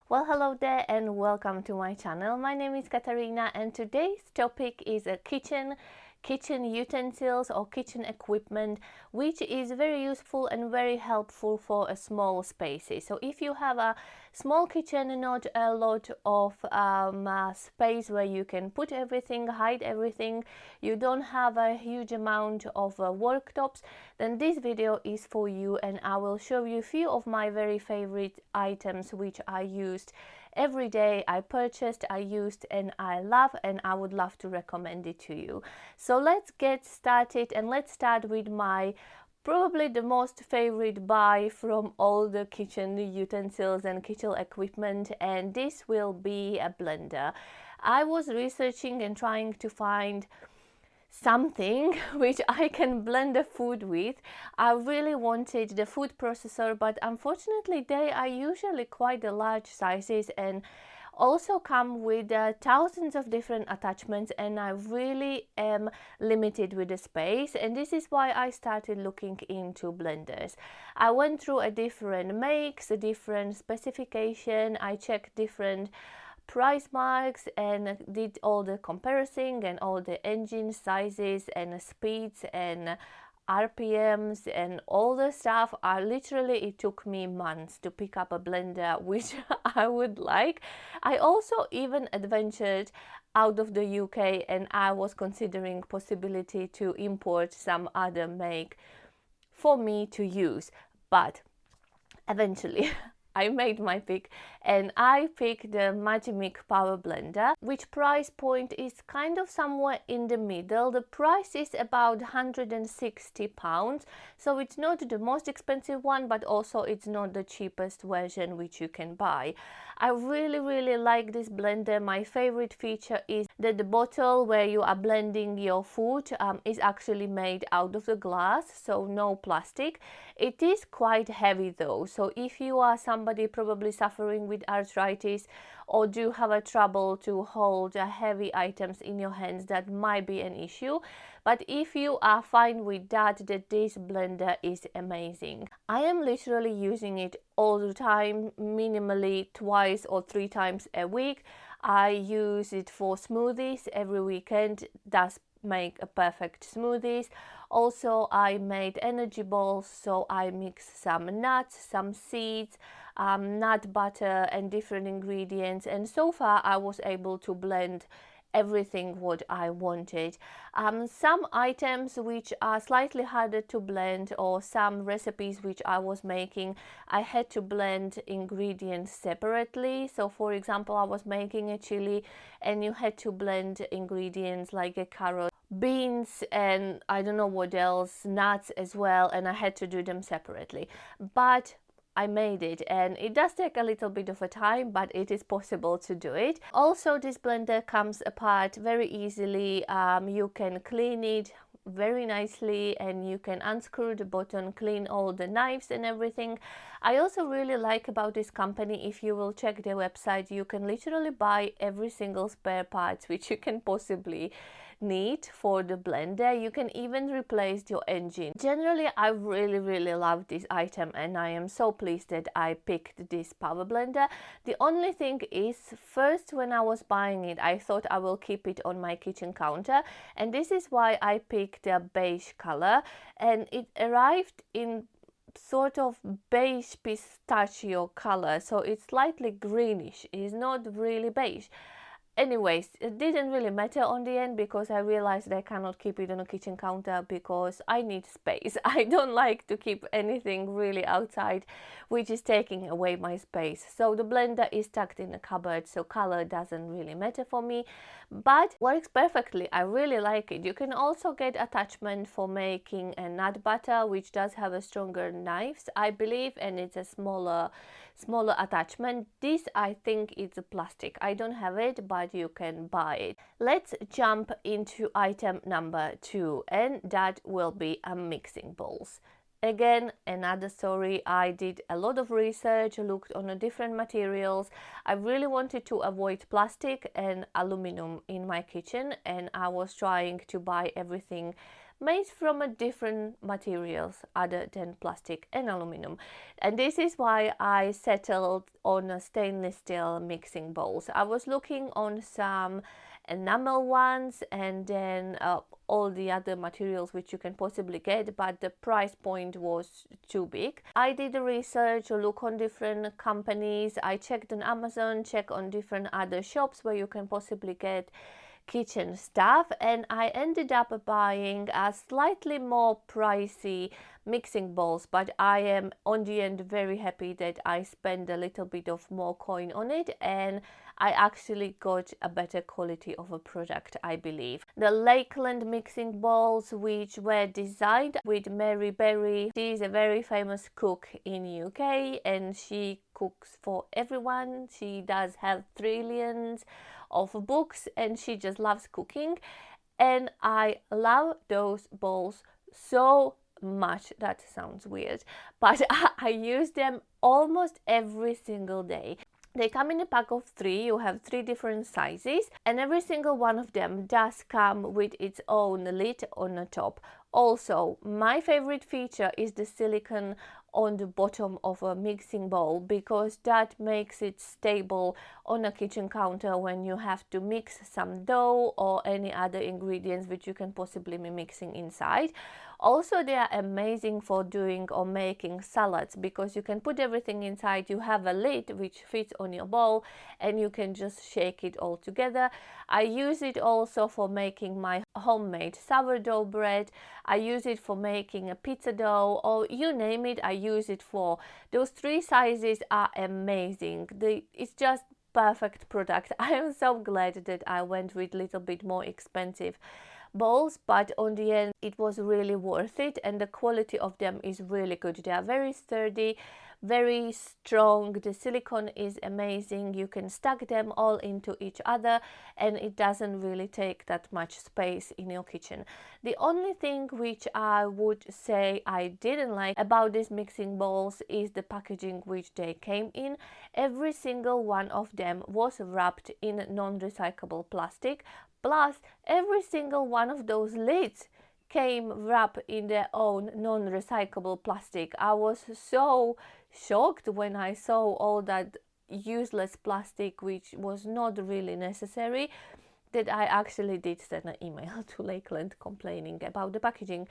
Well, hello there and welcome to my channel. My name is Katarina and today's topic is a kitchen utensils or kitchen equipment, which is very useful and very helpful for a small spaces. So if you have a small kitchen and not a lot of space where you can put everything, hide everything, you don't have a huge amount of worktops, then this video is for you, and I will show you a few of my very favorite items which I used every day. I purchased, I used, and I love, and I would love to recommend it to you. So let's get started, and let's start with my probably the most favorite buy from all the kitchen utensils and kitchen equipment, and this will be a blender. I was researching and trying to find something which I can blend the food with. I really wanted the food processor, but unfortunately they are usually quite the large sizes and also come with thousands of different attachments, and I really am limited with the space, and this is why I started looking into blenders. I went through a different makes, a different specification, I checked different price marks and did all the comparison and all the engine sizes and speeds and RPMs and all the stuff. It took me months to pick up a blender which I would like. I also even adventured out of the UK and I was considering possibility to import some other make for me to use, but eventually I made my pick and I picked the Magi Power Blender, which price point is kind of somewhere in the middle. The price is about £160, so it's not the most expensive one, but also it's not the cheapest version which you can buy. I really like this blender. My favorite feature is that the bottle where you are blending your food is actually made out of the glass, so no plastic. It is quite heavy though, so if you are somebody probably suffering with arthritis or do have a trouble to hold heavy items in your hands, that might be an issue. But if you are fine with that, this blender is amazing. I am literally using it all the time, minimally twice or 3 times a week. I use it for smoothies every weekend. Does make a perfect smoothies. Also, I made energy balls, so I mix some nuts, some seeds, nut butter and different ingredients, and so far I was able to blend everything what I wanted. Some items which are slightly harder to blend, or some recipes which I was making, I had to blend ingredients separately. So for example, I was making a chili and you had to blend ingredients like a carrot, beans, and I don't know what else, nuts as well, and I had to do them separately. But I made it, and it does take a little bit of a time, but it is possible to do it. Also, this blender comes apart very easily. You can clean it very nicely and you can unscrew the button, clean all the knives and everything. I also really like about this company, if you will check their website, you can literally buy every single spare parts which you can possibly need for the blender. You can even replace your engine. Generally, I really love this item and I am so pleased that I picked this power blender. The only thing is, first when I was buying it, I thought I will keep it on my kitchen counter, and this is why I picked a beige color, and it arrived in sort of beige pistachio color, so it's slightly greenish. It's not really beige. Anyways, it didn't really matter on the end because I realized I cannot keep it on a kitchen counter because I need space. I don't like to keep anything really outside which is taking away my space. So the blender is tucked in a cupboard, so color doesn't really matter for me, but works perfectly. I really like it. You can also get attachment for making a nut butter, which does have a stronger knives, I believe, and it's a smaller attachment. This I think is a plastic. I don't have it, but you can buy it. Let's jump into item number 2, and that will be a mixing bowls. Again, another story. I did a lot of research, looked on the different materials. I really wanted to avoid plastic and aluminum in my kitchen, and I was trying to buy everything made from a different materials other than plastic and aluminum. And this is why I settled on a stainless steel mixing bowls. I was looking on some enamel ones and then all the other materials which you can possibly get, but the price point was too big. I did the research, look on different companies, I checked on Amazon, check on different other shops where you can possibly get kitchen stuff, and I ended up buying a slightly more pricey mixing bowls, but I am on the end very happy that I spent a little bit of more coin on it, and I actually got a better quality of a product, I believe. The Lakeland mixing bowls, which were designed with Mary Berry. She is a very famous cook in UK and she cooks for everyone. She does have trillions of books and she just loves cooking, and I love those bowls so much. That sounds weird, but I use them almost every single day. They come in a pack of 3, you have 3 different sizes, and every single one of them does come with its own lid on the top. Also, my favorite feature is the silicone on the bottom of a mixing bowl, because that makes it stable on a kitchen counter when you have to mix some dough or any other ingredients which you can possibly be mixing inside. Also, they are amazing for doing or making salads, because you can put everything inside. You have a lid which fits on your bowl and you can just shake it all together. I use it also for making my homemade sourdough bread. I use it for making a pizza dough, or you name it, I use it for. Those 3 sizes are amazing. It's just perfect product. I am so glad that I went with a little bit more expensive bowls, but on the end it was really worth it, and the quality of them is really good. They are very sturdy, very strong. The silicone is amazing. You can stack them all into each other and it doesn't really take that much space in your kitchen. The only thing which I would say I didn't like about these mixing bowls is the packaging which they came in. Every single one of them was wrapped in non-recyclable plastic, plus every single one of those lids came wrapped in their own non-recyclable plastic. I was so shocked when I saw all that useless plastic which was not really necessary, that I actually did send an email to Lakeland complaining about the packaging.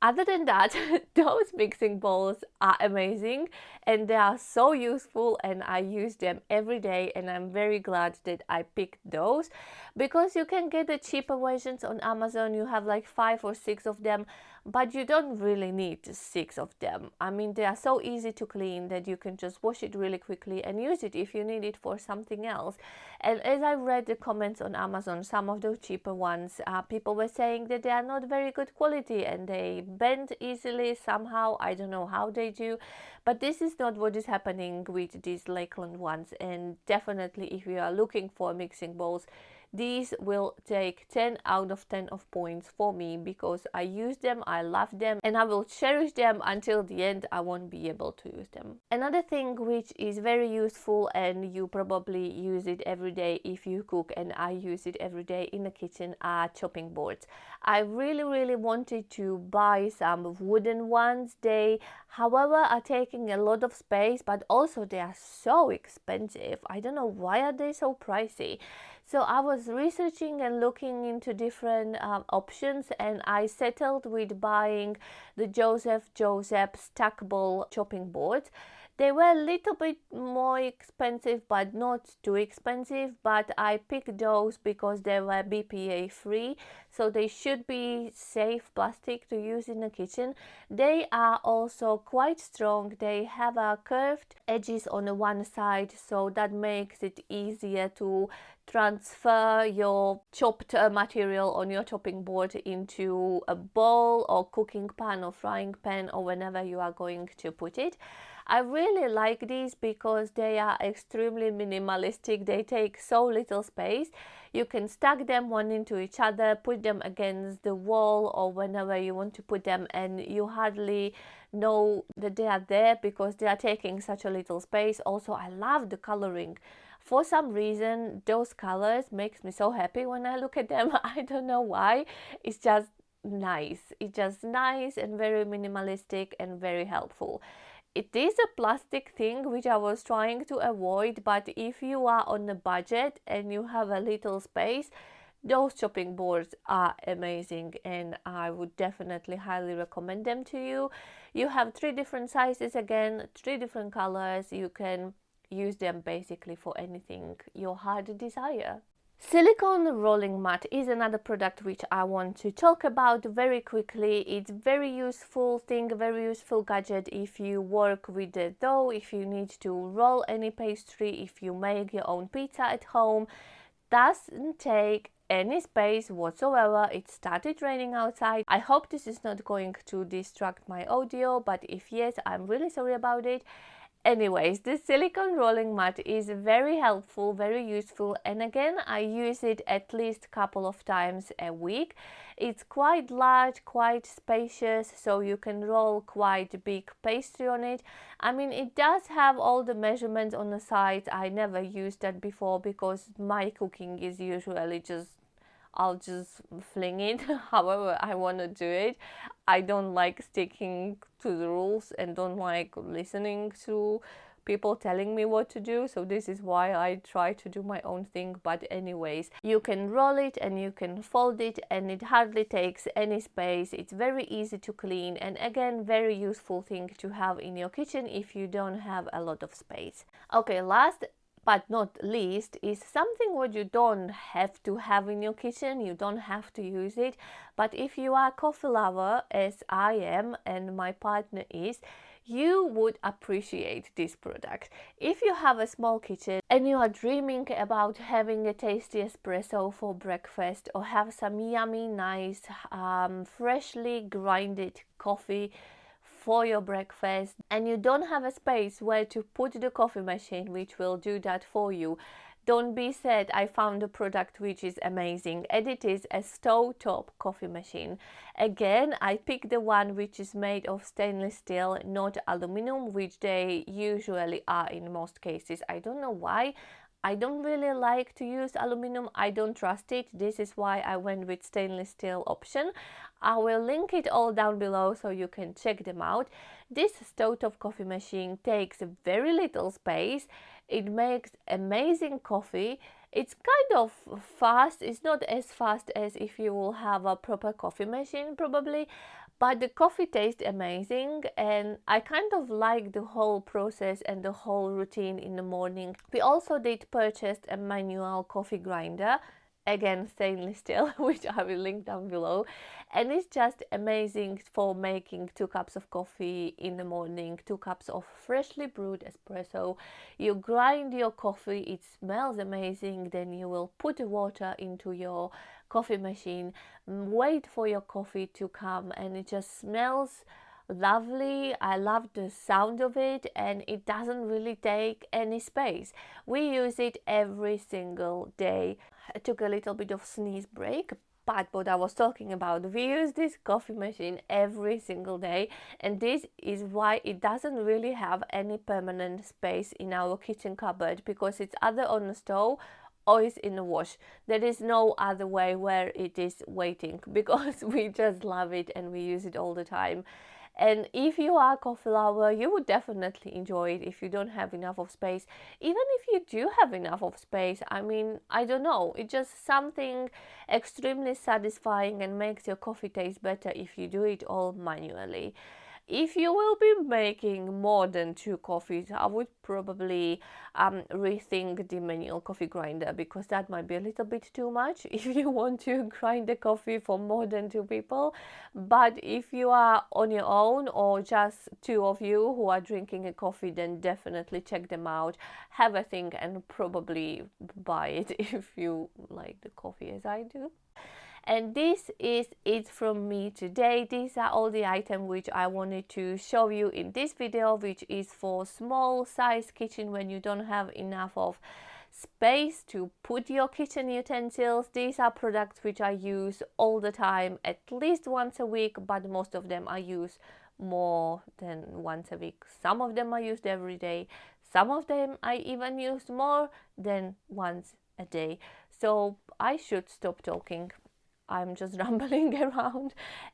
Other than that, those mixing bowls are amazing and they are so useful, and I use them every day, and I'm very glad that I picked those, because you can get the cheaper versions on Amazon. You have like 5 or 6 of them, but you don't really need 6 of them. I mean, they are so easy to clean that you can just wash it really quickly and use it if you need it for something else. And as I read the comments on Amazon, some of those cheaper ones, people were saying that they are not very good quality and they bend easily somehow. I don't know how they do, but this is not what is happening with these Lakeland ones. And definitely, if you are looking for mixing bowls, these will take 10 out of 10 of points for me, because I use them, I love them, and I will cherish them until the end. I won't be able to use them. Another thing which is very useful, and you probably use it every day if you cook, and I use it every day in the kitchen, are chopping boards. I really wanted to buy some wooden ones. They, however, are taking a lot of space, but also they are so expensive. I don't know why are they so pricey. So I was researching and looking into different options, and I settled with buying the Joseph Stackable chopping boards. They were a little bit more expensive, but not too expensive, but I picked those because they were BPA free, so they should be safe plastic to use in the kitchen. They are also quite strong. They have a curved edges on the one side, so that makes it easier to transfer your chopped material on your chopping board into a bowl or cooking pan or frying pan, or whenever you are going to put it. I really like these because they are extremely minimalistic. They take so little space. You can stack them one into each other, put them against the wall or whenever you want to put them, and you hardly know that they are there because they are taking such a little space. Also, I love the coloring. For some reason, those colors makes me so happy when I look at them. I don't know why. It's just nice. It's just nice and very minimalistic and very helpful. It is a plastic thing which I was trying to avoid, but if you are on a budget and you have a little space, those chopping boards are amazing and I would definitely highly recommend them to you. You have 3 different sizes, again, 3 different colors. You can use them basically for anything your heart desire. Silicone Rolling Mat is another product which I want to talk about very quickly. It's very useful thing, very useful gadget if you work with the dough, if you need to roll any pastry, if you make your own pizza at home. Doesn't take any space whatsoever. It started raining outside. I hope this is not going to distract my audio, but if yes, I'm really sorry about it. Anyways, this silicone rolling mat is very helpful, very useful, and again I use it at least a couple of times a week. It's quite large, quite spacious, so you can roll quite big pastry on it. I mean, it does have all the measurements on the side. I never used that before because my cooking is usually I'll just fling it however I want to do it. I don't like sticking to the rules and don't like listening to people telling me what to do, so this is why I try to do my own thing. But anyways, you can roll it and you can fold it and it hardly takes any space. It's very easy to clean and again very useful thing to have in your kitchen if you don't have a lot of space. Okay, last but not least is something what you don't have to have in your kitchen, you don't have to use it, but if you are a coffee lover as I am and my partner is, you would appreciate this product. If you have a small kitchen and you are dreaming about having a tasty espresso for breakfast or have some yummy, nice, freshly grinded coffee for your breakfast and you don't have a space where to put the coffee machine which will do that for you, don't be sad. I found a product which is amazing and it is a stove top coffee machine. Again, I picked the one which is made of stainless steel, not aluminum, which they usually are in most cases. I don't know why. I don't really like to use aluminum. I don't trust it. This is why I went with stainless steel option. I will link it all down below so you can check them out. This stovetop coffee machine takes very little space. It makes amazing coffee. It's kind of fast. It's not as fast as if you will have a proper coffee machine probably, but the coffee tastes amazing and I kind of like the whole process and the whole routine in the morning. We also did purchase a manual coffee grinder, again stainless steel, which I will link down below, and it's just amazing for making 2 cups of coffee in the morning, 2 cups of freshly brewed espresso. You grind your coffee, it smells amazing, then you will put the water into your coffee machine, wait for your coffee to come, and it just smells lovely. I love the sound of it and it doesn't really take any space. We use it every single day. I took a little bit of sneeze break, but what I was talking about, we use this coffee machine every single day, and this is why it doesn't really have any permanent space in our kitchen cupboard, because it's either on the stove or it's in the wash. There is no other way where it is waiting, because we just love it and we use it all the time. And if you are a coffee lover, you would definitely enjoy it if you don't have enough of space. Even if you do have enough of space, I mean, I don't know, it's just something extremely satisfying and makes your coffee taste better if you do it all manually. If you will be making more than 2 coffees, I would probably rethink the manual coffee grinder, because that might be a little bit too much if you want to grind the coffee for more than 2 people. But if you are on your own or just 2 of you who are drinking a coffee, then definitely check them out, have a think and probably buy it if you like the coffee as I do. And this is it from me today. These are all the items which I wanted to show you in this video, which is for small size kitchen when you don't have enough of space to put your kitchen utensils. These are products which I use all the time, at least once a week, but most of them I use more than once a week. Some of them I used every day. Some of them I even used more than once a day. So I should stop talking. I'm just rambling around.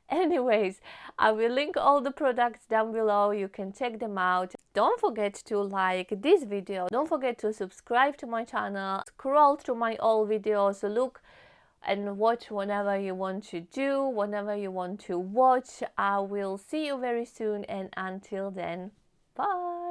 Anyways, I will link all the products down below. You can check them out. Don't forget to like this video. Don't forget to subscribe to my channel. Scroll through my old videos. Look and watch whenever you want to do, whenever you want to watch. I will see you very soon, and until then, bye.